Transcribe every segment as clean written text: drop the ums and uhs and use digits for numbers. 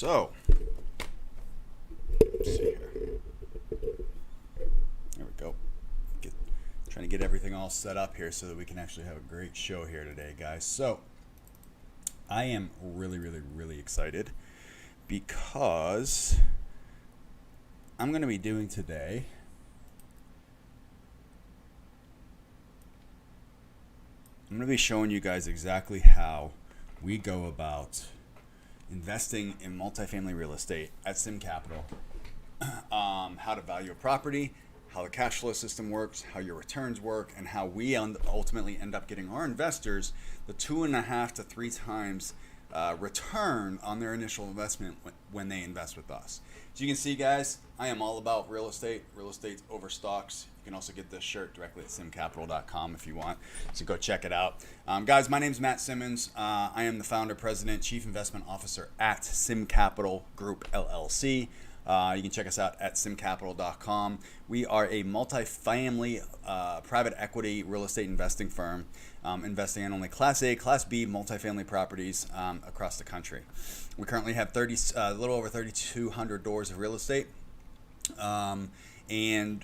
So, let's see here. There we go. Trying to get everything all set up here so that we can actually have a great show here today, guys. So, I am really excited because I'm going to be doing today I'm going to be showing you guys exactly how we go about investing in multifamily real estate at SIMM Capital, how to value a property, how the cash flow system works, how your returns work, and how we ultimately end up getting our investors the 2.5 to 3 times return on their initial investment when they invest with us. As you can see, guys, I am all about real estate. Real estate over stocks. You can also get this shirt directly at simmcapital.com if you want, so go check it out. Guys, my name is Matt Simmons. I am the founder, president, chief investment officer at SIMM Capital Group LLC. You can check us out at simmcapital.com. We are a multifamily private equity real estate investing firm, investing in only Class A, Class B multifamily properties across the country. We currently have a little over 3,200 doors of real estate and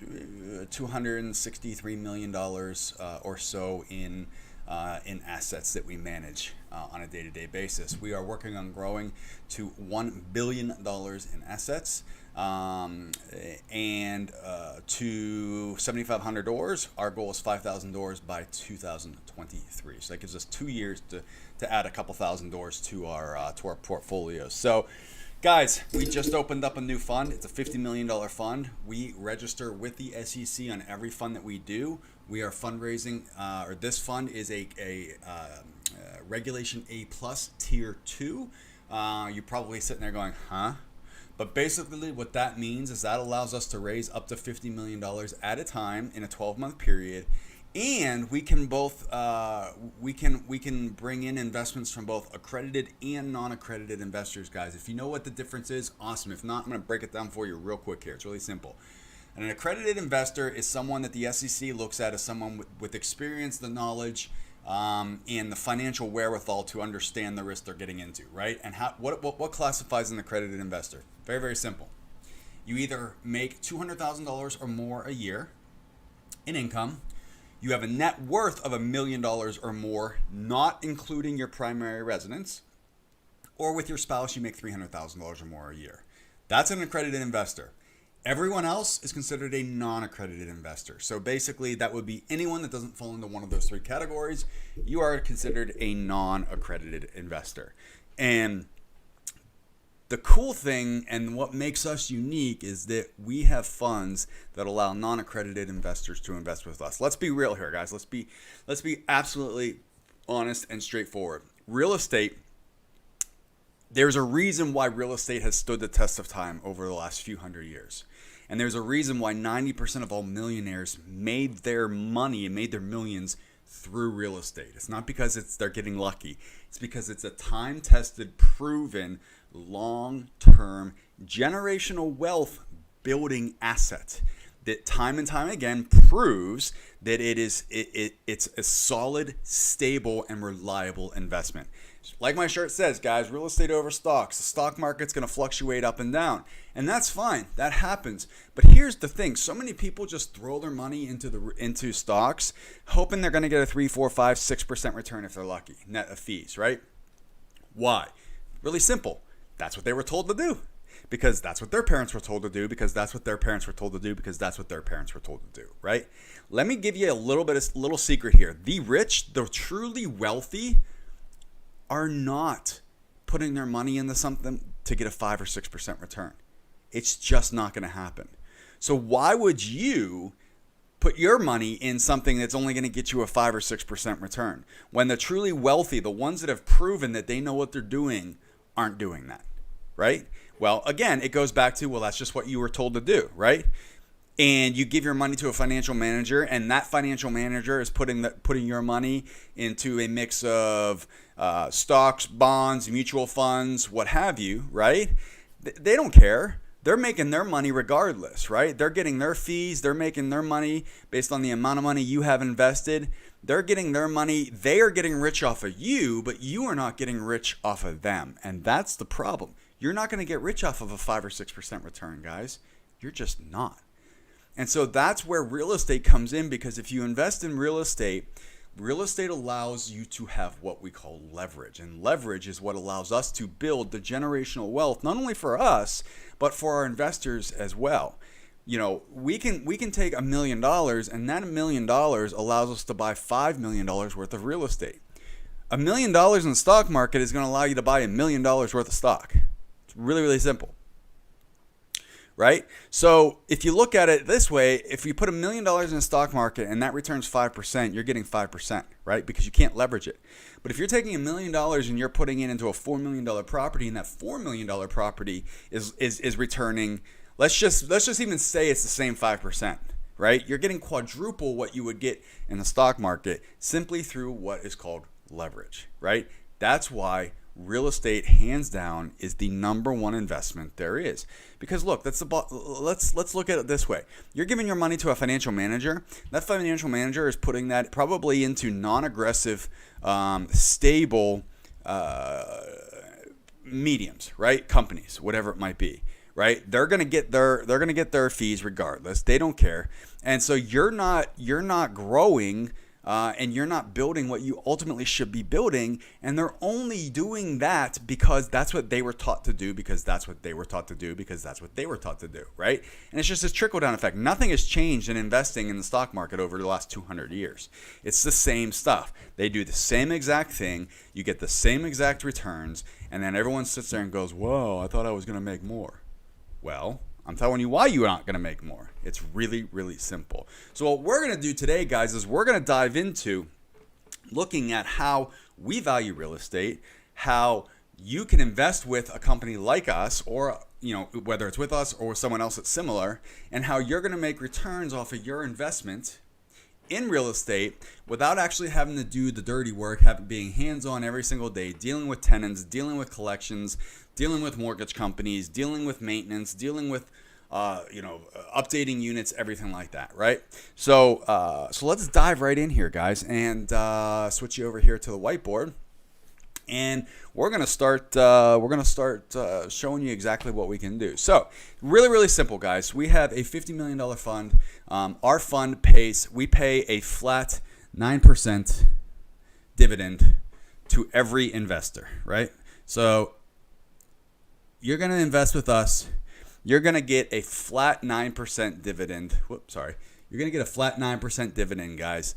$263 million or so in assets that we manage on a day-to-day basis. We are working on growing to $1 billion in assets and to 7,500 doors. Our goal is 5,000 doors by 2023. So that gives us 2 years to add a couple thousand doors to our portfolio. So, guys, we just opened up a new fund. It's a $50 million fund. We register with the SEC on every fund that we do. We are fundraising, or this fund is a Regulation A plus Tier 2. You're probably sitting there going, huh? But basically what that means is that allows us to raise up to $50 million at a time in a 12-month period. And we can both we can bring in investments from both accredited and non-accredited investors, guys. If you know what the difference is, awesome. If not, I'm going to break it down for you real quick here. It's really simple. An accredited investor is someone that the SEC looks at as someone with experience, the knowledge, and the financial wherewithal to understand the risk they're getting into, right? And what classifies an accredited investor? Very simple. You either make $200,000 or more a year in income. You have a net worth of $1 million or more, not including your primary residence, or with your spouse, you make $300,000 or more a year. That's an accredited investor. Everyone else is considered a non-accredited investor. So basically, that would be anyone that doesn't fall into one of those 3 categories. You are considered a non-accredited investor. And the cool thing and what makes us unique is that we have funds that allow non-accredited investors to invest with us. Let's be real here, guys. Let's be absolutely honest and straightforward. Real estate, there's a reason why real estate has stood the test of time over the last few hundred years. And there's a reason why 90% of all millionaires made their money and made their millions through real estate. It's not because they're getting lucky. It's because it's a time-tested, proven, long-term, generational wealth building asset that time and time again proves that it's a solid, stable, and reliable investment. Like my shirt says, guys, real estate over stocks. The stock market's going to fluctuate up and down. And that's fine. That happens. But here's the thing. So many people just throw their money into stocks, hoping they're going to get a 3, 4, 5, 6% return if they're lucky, net of fees, right? Why? Really simple. That's what they were told to do. Because that's what their parents were told to do, because that's what their parents were told to do, because that's what their parents were told to do, right? Let me give you a little secret here. The rich, the truly wealthy, are not putting their money into something to get a 5 or 6% return. It's just not going to happen. So why would you put your money in something that's only going to get you a 5 or 6% return when the truly wealthy, the ones that have proven that they know what they're doing, aren't doing that, right? Well, again, it goes back to, well, that's just what you were told to do, right? And you give your money to a financial manager, and that financial manager is putting your money into a mix of stocks, bonds, mutual funds, what have you, right? They don't care. They're making their money regardless, right? They're getting their fees. They're making their money based on the amount of money you have invested. They're getting their money. They are getting rich off of you, but you are not getting rich off of them. And that's the problem. You're not going to get rich off of a 5 or 6% return, guys. You're just not. And so that's where real estate comes in, because if you invest in real estate allows you to have what we call leverage. And leverage is what allows us to build the generational wealth, not only for us, but for our investors as well. You know, we can take $1 million, and that $1 million allows us to buy $5 million worth of real estate. $1 million in the stock market is going to allow you to buy $1 million worth of stock. It's really, really simple. Right? So if you look at it this way, if you put $1 million in the stock market and that returns 5%, you're getting 5%, right? Because you can't leverage it. But if you're taking $1 million and you're putting it into a $4 million property, and that $4 million property is returning, let's just even say it's the same 5%, right? You're getting quadruple what you would get in the stock market simply through what is called leverage, right? That's why real estate, hands down, is the number one investment there is. Because look, let's look at it this way. You're giving your money to a financial manager. That financial manager is putting that probably into non-aggressive, stable mediums, right? Companies, whatever it might be, right? They're gonna get their fees regardless. They don't care, and so you're not growing. And you're not building what you ultimately should be building, and they're only doing that because that's what they were taught to do, because that's what they were taught to do, because that's what they were taught to do, right? And it's just this trickle-down effect. Nothing has changed in investing in the stock market over the last 200 years. It's the same stuff. They do the same exact thing. You get the same exact returns, and then everyone sits there and goes, whoa, I thought I was going to make more. Well, I'm telling you why you're not going to make more. It's really, really simple. So what we're going to do today, guys, is we're going to dive into looking at how we value real estate, how you can invest with a company like us, or whether it's with us or with someone else that's similar, and how you're going to make returns off of your investment in real estate without actually having to do the dirty work, being hands-on every single day, dealing with tenants, dealing with collections, dealing with mortgage companies, dealing with maintenance, dealing with updating units, everything like that, right? So let's dive right in here, guys, and switch you over here to the whiteboard, and we're gonna start showing you exactly what we can do. So really, really simple, guys. We have a $50 million fund. Our fund we pay a flat 9% dividend to every investor, right? So you're gonna invest with us. You're going to get a flat 9% dividend. You're going to get a flat 9% dividend, guys,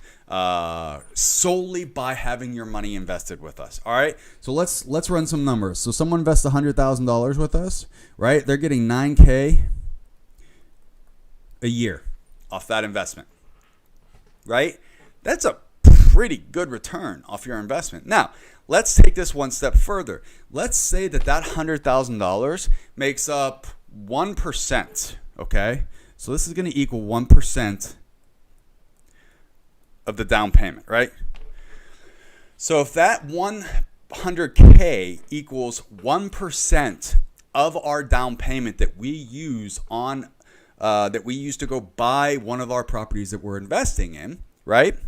solely by having your money invested with us. All right. So let's run some numbers. So someone invests $100,000 with us, right? They're getting $9K a year off that investment, right? That's a pretty good return off your investment. Now, let's take this one step further. Let's say that $100,000 makes up 1%, okay? So this is going to equal 1% of the down payment, right? So if that 100K equals 1% of our down payment that we use to go buy one of our properties that we're investing in, right?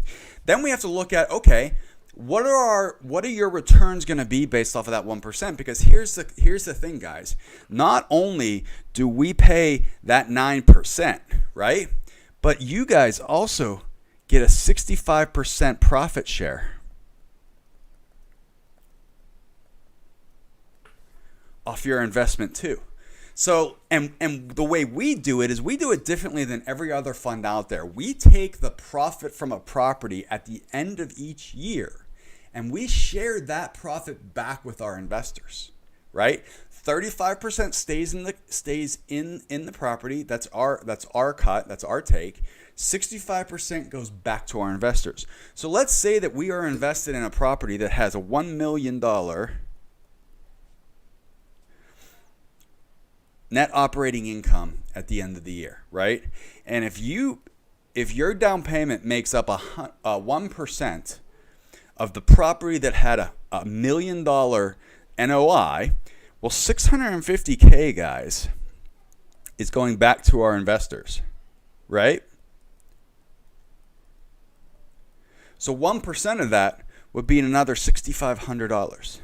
Then we have to look at, okay, what are your returns going to be based off of that 1%? Because here's the thing, guys. Not only do we pay that 9%, right? But you guys also get a 65% profit share off your investment too. So, and the way we do it is we do it differently than every other fund out there. We take the profit from a property at the end of each year, and we share that profit back with our investors, right? 35% stays in the property. That's our cut. That's our take. 65% goes back to our investors. So let's say that we are invested in a property that has a $1 million net operating income at the end of the year, right? And if your down payment makes up a 1% of the property that had a $1 million NOI, well, $650K, guys, is going back to our investors, right? So 1% of that would be another $6,500,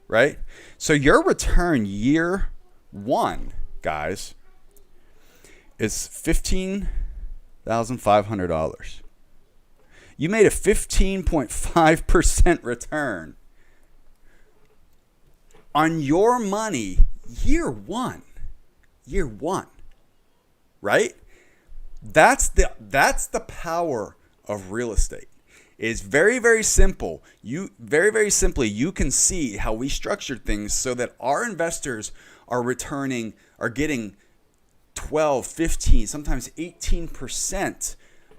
right? So your return year one, guys, is $15,500. You made a 15.5% return on your money year one, right? That's the power of real estate. It's very, very simple. Very simply, you can see how we structured things so that our investors are getting 12, 15, sometimes 18%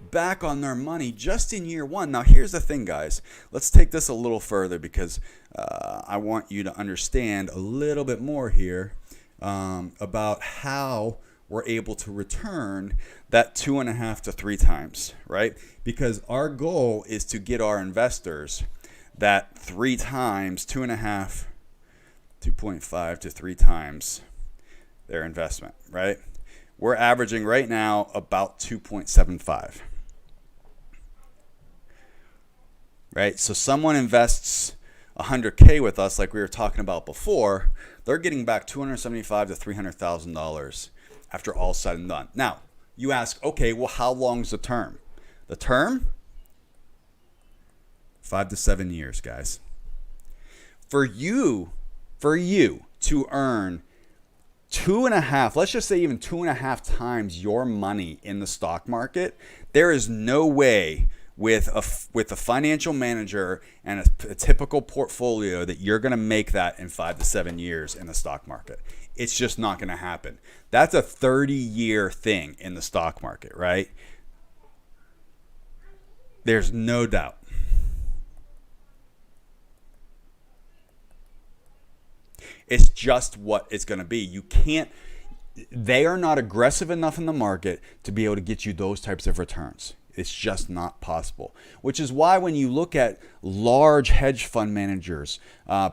back on their money just in year one. Now, here's the thing, guys. Let's take this a little further because I want you to understand a little bit more here about how we're able to return that 2.5 to 3 times, right? Because our goal is to get our investors that 3 times, 2.5, 2.5 to 3 times their investment, right? We're averaging right now about 2.75. Right? So someone invests $100K with us, like we were talking about before, they're getting back $275,000 to $300,000 after all said and done. Now, you ask, okay, well, how long is the term? The term? 5 to 7 years, guys. For you to earn 2.5, let's just say even 2.5 times your money in the stock market, there is no way with a financial manager and a typical portfolio that you're going to make that in 5 to 7 years in the stock market. It's just not going to happen. That's a 30-year thing in the stock market, right? There's no doubt. It's just what it's going to be. They are not aggressive enough in the market to be able to get you those types of returns. It's just not possible, which is why when you look at large hedge fund managers,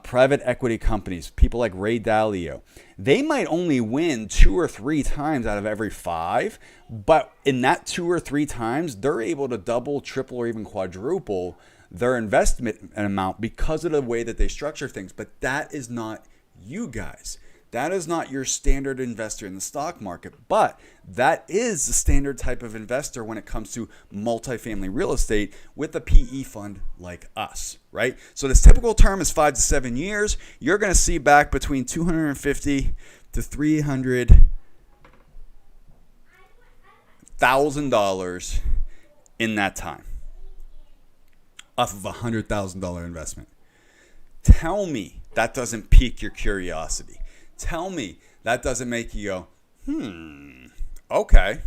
private equity companies, people like Ray Dalio, they might only win 2 or 3 times out of every 5, but in that 2 or 3 times, they're able to double, triple, or even quadruple their investment amount because of the way that they structure things. But that is not you guys. That is not your standard investor in the stock market, but that is the standard type of investor when it comes to multifamily real estate with a PE fund like us, right? So this typical term is 5 to 7 years. You're going to see back between $250,000 to $300,000 in that time off of a $100,000 investment. Tell me that doesn't pique your curiosity. Tell me that doesn't make you go, okay.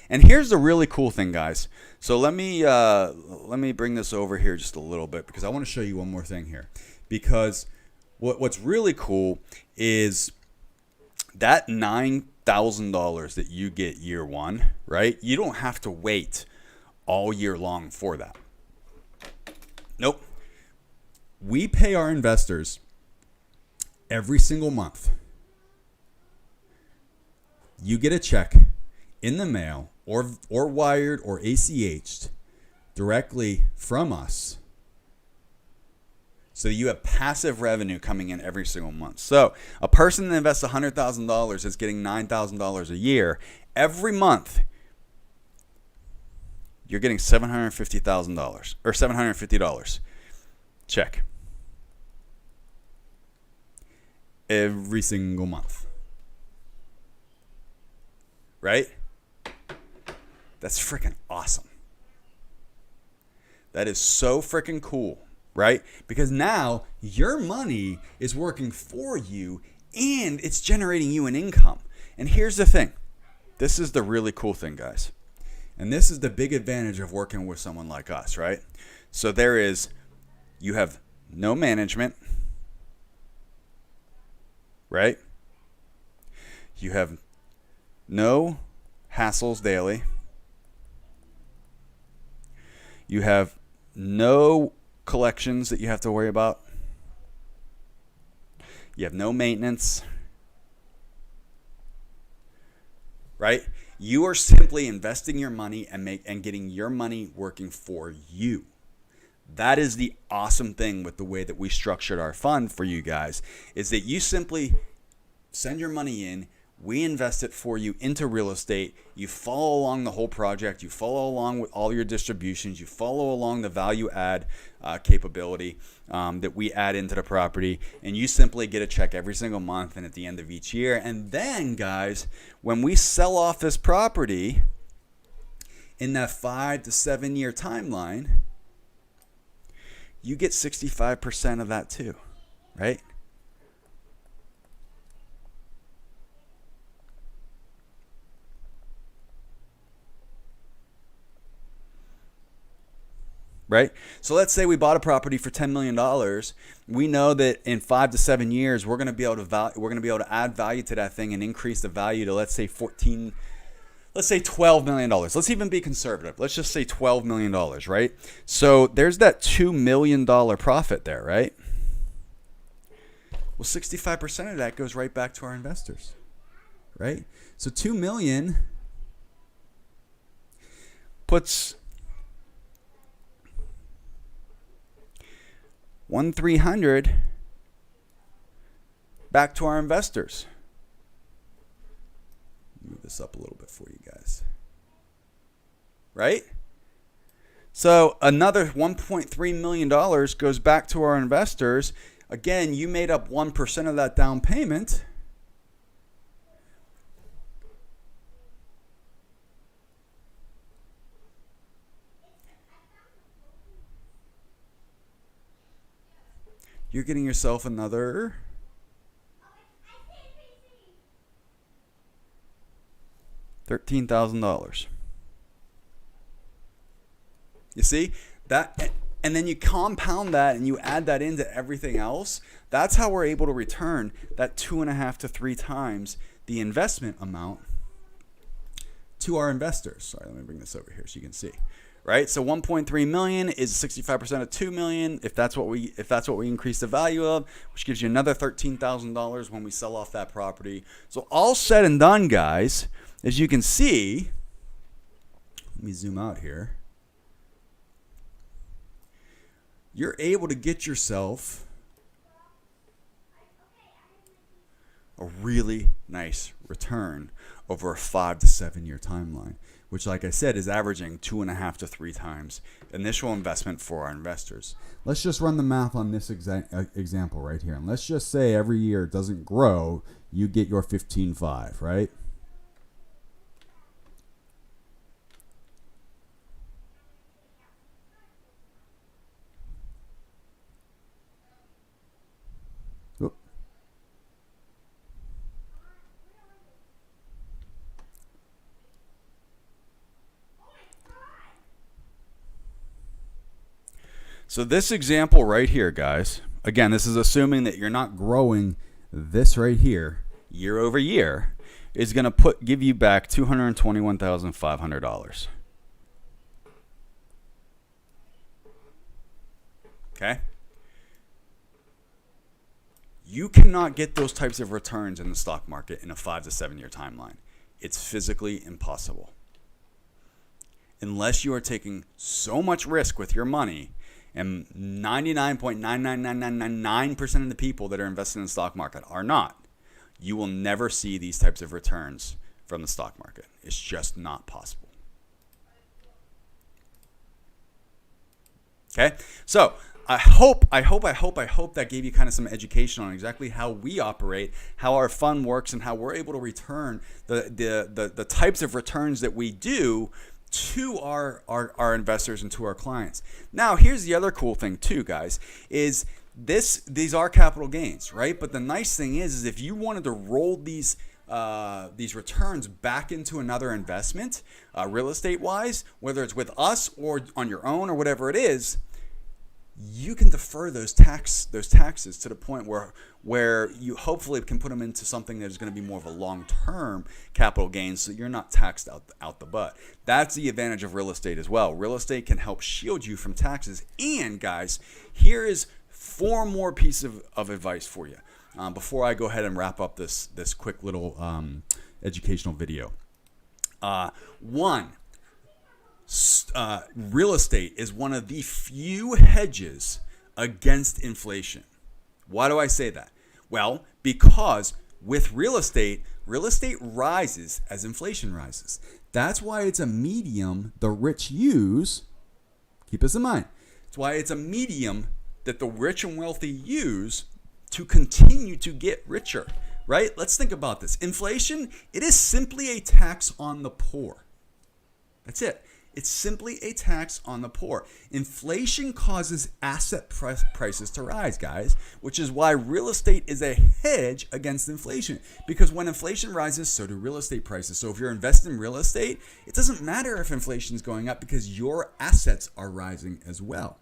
And here's the really cool thing, guys. So let me bring this over here just a little bit because I want to show you one more thing here. Because what's really cool is that $9,000 that you get year one, right? You don't have to wait all year long for that. Nope. We pay our investors every single month. You get a check in the mail or wired or ACH'd directly from us. So you have passive revenue coming in every single month. So a person that invests $100,000 is getting $9,000 a year. Every month, you're getting $750,000 or $750. Check. Every single month. Right? That's freaking awesome. That is so freaking cool, right? Because now your money is working for you and it's generating you an income. And here's the thing. This is the really cool thing, guys. And this is the big advantage of working with someone like us, right? So you have no management, right? You have no hassles daily. You have no collections that you have to worry about. You have no maintenance. Right? You are simply investing your money and getting your money working for you. That is the awesome thing with the way that we structured our fund for you guys, is that you simply send your money in. We invest it for you into real estate. You follow along the whole project. You follow along with all your distributions. You follow along the value add capability that we add into the property. And you simply get a check every single month and at the end of each year. And then, guys, when we sell off this property in that 5 to 7 year timeline, you get 65% of that too, right? Right? So let's say we bought a property for $10 million. We know that in 5 to 7 years, we're going to be able to add value to that thing and increase the value to, let's say $12 million. Let's even be conservative. Let's just say $12 million, right? So there's that $2 million profit there, right? Well, 65% of that goes right back to our investors, right? So $2 million puts 1,300 back to our investors. Move this up a little bit for you guys. Right? So another $1.3 million goes back to our investors. Again, you made up 1% of that down payment. You're getting yourself another $13,000. You see that, and then you compound that and you add that into everything else. That's how we're able to return that 2.5 to 3 times the investment amount to our investors. Sorry, let me bring this over here so you can see. Right, so 1.3 million is 65% of 2 million. If that's what we increase the value of, which gives you another $13,000 when we sell off that property. So all said and done, guys, as you can see, let me zoom out here. You're able to get yourself a really nice return over a 5 to 7 year timeline, which, like I said, is averaging 2.5 to 3 times initial investment for our investors. Let's just run the math on this example right here. And let's just say every year it doesn't grow, you get your 15.5, right? So this example right here, guys, again, this is assuming that you're not growing this right here year over year, is going to give you back $221,500. Okay? You cannot get those types of returns in the stock market in a 5 to 7 year timeline. It's physically impossible. Unless you are taking so much risk with your money, and 99.99999% of the people that are invested in the stock market are not, you will never see these types of returns from the stock market. It's just not possible. Okay? So I hope that gave you kind of some education on exactly how we operate, how our fund works, and how we're able to return the types of returns that we do to our investors and to our clients. Now, here's the other cool thing too, guys, is these are capital gains, right? But the nice thing is if you wanted to roll these returns back into another investment, real estate wise, whether it's with us or on your own or whatever it is, you can defer those taxes to the point where you hopefully can put them into something that is going to be more of a long-term capital gain, so you're not taxed out the butt. That's the advantage of real estate as well. Real estate can help shield you from taxes. And guys, here is 4 more pieces of advice for you before I go ahead and wrap up this quick little educational video. One, real estate is one of the few hedges against inflation. Why do I say that? Well, because With real estate rises as inflation rises. That's why it's a medium the rich use. Keep this in mind. It's why it's a medium that the rich and wealthy use to continue to get richer, right? Let's think about this. Inflation, it is simply a tax on the poor. That's it. It's simply a tax on the poor. Inflation causes asset prices to rise, guys, which is why real estate is a hedge against inflation. Because when inflation rises, so do real estate prices. So if you're investing in real estate, it doesn't matter if inflation is going up because your assets are rising as well,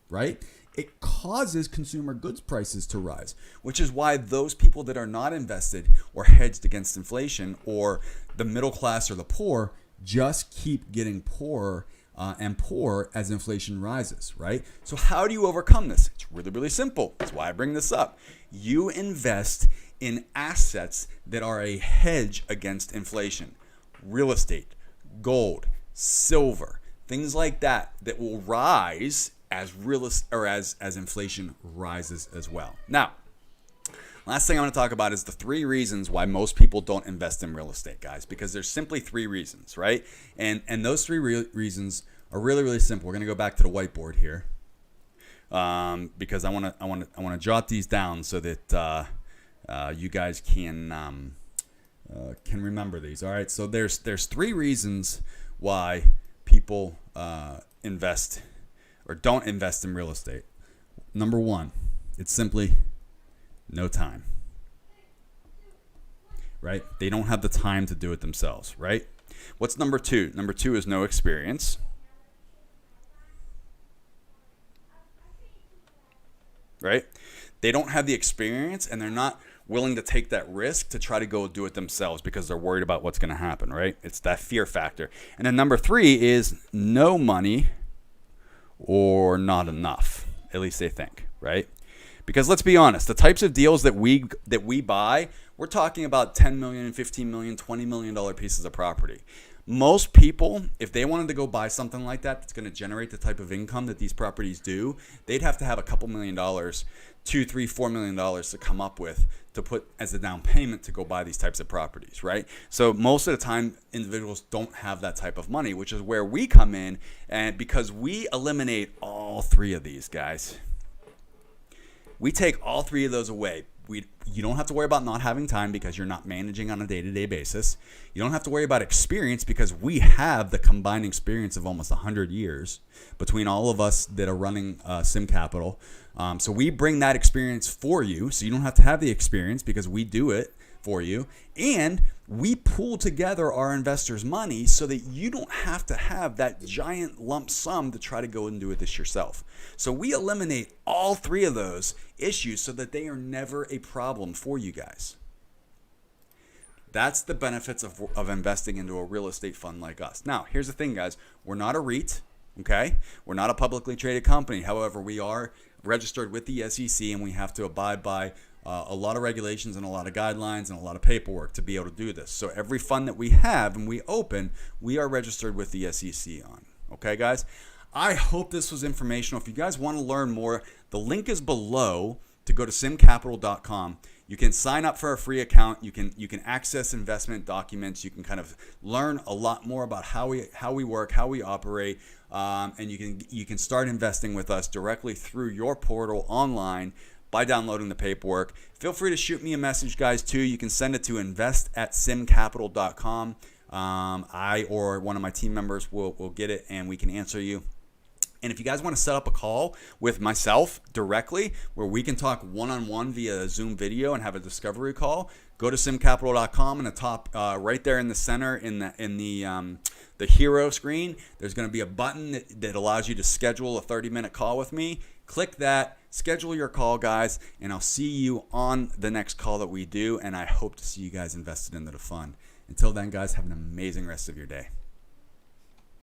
right? It causes consumer goods prices to rise, which is why those people that are not invested or hedged against inflation, or the middle class or the poor, just keep getting poorer and poorer as inflation rises, right? So how do you overcome this? It's really, really simple. That's why I bring this up. You invest in assets that are a hedge against inflation. Real estate, gold, silver, things like that will rise as as inflation rises as well. Now, last thing I want to talk about is the 3 reasons why most people don't invest in real estate, guys, because there's simply 3 reasons, right? And those 3 reasons are really, really simple. We're going to go back to the whiteboard here because I want to jot these down so that you guys can remember these. All right. So there's 3 reasons why people invest or don't invest in real estate. Number 1, it's simply no time, right? They don't have the time to do it themselves, right? What's number 2? Number 2 is no experience. Right? They don't have the experience and they're not willing to take that risk to try to go do it themselves because they're worried about what's going to happen, right? It's that fear factor. And then number 3 is no money or not enough, at least they think, right? Because let's be honest, the types of deals that we buy, we're talking about $10 million, $15 million, $20 million pieces of property. Most people, if they wanted to go buy something like that that's going to generate the type of income that these properties do, they'd have to have a couple $1 million, $2, $3, $4 million to come up with to put as a down payment to go buy these types of properties, right? So most of the time, individuals don't have that type of money, which is where we come in, and because we eliminate all 3 of these, guys. We take all 3 of those away. You don't have to worry about not having time because you're not managing on a day-to-day basis. You don't have to worry about experience because we have the combined experience of almost 100 years between all of us that are running SIMM Capital. So we bring that experience for you, so you don't have to have the experience because we do it for you. And we pool together our investors' money so that you don't have to have that giant lump sum to try to go and do this yourself. So we eliminate all 3 of those issues so that they are never a problem for you guys. That's the benefits of investing into a real estate fund like us. Now, here's the thing, guys. We're not a REIT, okay? We're not a publicly traded company. However, we are registered with the SEC, and we have to abide by a lot of regulations and a lot of guidelines and a lot of paperwork to be able to do this. So every fund that we have and we open, we are registered with the SEC on. Okay, guys? I hope this was informational. If you guys want to learn more, the link is below to go to simmcapital.com. You can sign up for a free account. You can access investment documents. You can kind of learn a lot more about how we work, how we operate, and you can start investing with us directly through your portal online by downloading the paperwork. Feel free to shoot me a message, guys, too. You can send it to invest@simmcapital.com. I or one of my team members will get it, and we can answer you. And if you guys want to set up a call with myself directly where we can talk one-on-one via Zoom video and have a discovery call, go to simmcapital.com. In the top right there in the center in the hero screen, there's going to be a button that allows you to schedule a 30-minute call with me. Click that, schedule your call, guys, and I'll see you on the next call that we do, and I hope to see you guys invested into the fund. Until then, guys, have an amazing rest of your day.